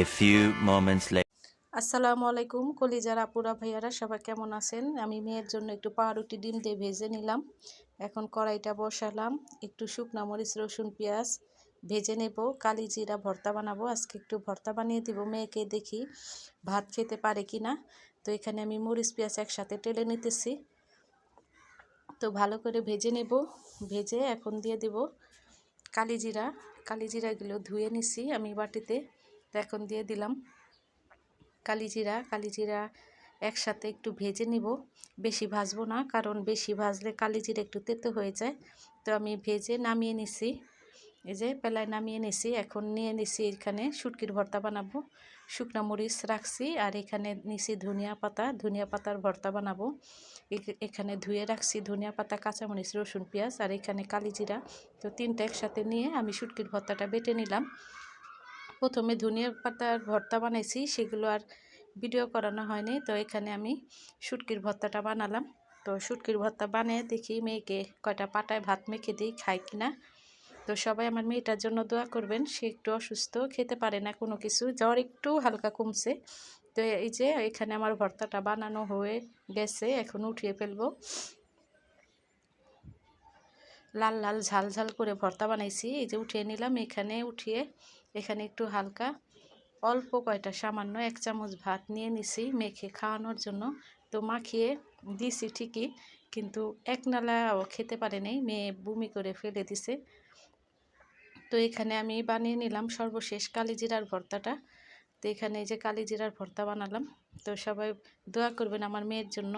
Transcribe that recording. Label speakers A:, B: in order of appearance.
A: A few moments later.
B: আসসালামু আলাইকুম কলিজার আপুরা ভাইয়ারা সবাই কেমন আছেন। আমি মেয়ের জন্য একটু পাউরুটি ডিম দিয়ে ভেজে নিলাম। এখন কড়াইটা বসালাম, একটু শুকনা মরিচ রসুন পেঁয়াজ ভেজে নেব। কালি জিরা ভর্তা বানাবো, আজকে একটু ভর্তা বানিয়ে দিব মেয়েকে, দেখি ভাত খেতে পারে কি না। তো এখানে আমি মরিচ পেঁয়াজ একসাথে টেলে নিতেছি, তো ভালো করে ভেজে নেব। ভেজে এখন দিয়ে দেব কালি জিরাগুলো ধুয়ে নিছি আমি বাটিতে। তো এখন দিয়ে দিলাম কালি জিরা একসাথে একটু ভেজে নিব। বেশি ভাজবো না, কারণ বেশি ভাজলে কালি জিরা একটু তেতো হয়ে যায়। তো আমি ভেজে নামিয়ে নিছি, এই যে পেলায় নামিয়ে নিছি। এখন নিয়ে নিছি এখানে শুটকির ভর্তা বানাবো। শুকনা মরিচ রাখছি, আর এখানে নিছি ধনিয়া পাতার ভর্তা বানাবো। এখানে ধুয়ে রাখছি ধনিয়া পাতা, কাঁচামরিচ রসুন পেঁয়াজ, আর এখানে কালি জিরা। তো তিনটা একসাথে নিয়ে আমি শুটকির ভর্তাটা বেটে নিলাম। প্রথমে ধনিয়া পাতার ভর্তা বানাইছি, সেগুলো আর ভিডিও করানো হয়নি। তো এখানে আমি শুটকির ভর্তাটা বানালাম। তো শুটকির ভর্তা বানিয়ে দেখি মেয়েকে কয়টা পাটায় ভাত মেখে দিই, খায় কিনা। তো সবাই আমার মেয়েটার জন্য দোয়া করবেন, সে একটু অসুস্থ, খেতে পারে না কোনো কিছু, জ্বর একটু হালকা কমছে। তো এই যে এখানে আমার ভর্তাটা বানানো হয়ে গেছে, এখন উঠিয়ে ফেলবো। লাল লাল ঝাল ঝাল করে ভর্তা বানাইছি, এই যে উঠিয়ে নিলাম। এখানে একটু হালকা অল্প কয়টা সামান্য 1 চামচ ভাত নিয়ে নিছি মেখে খাওয়ানোর জন্য। তো মাখিয়ে দিছি ঠিকই, কিন্তু এক নালাও খেতে পারে নাই, মেয়ে বমি করে ফেলে দিছে। তো এখানে আমি বানিয়ে নিলাম সর্বশেষ কালিজিরার ভর্তাটা। তো এখানে এই যে কালিজিরার ভর্তা বানালাম। তো সবাই দোয়া করবেন আমার মেয়ের জন্য।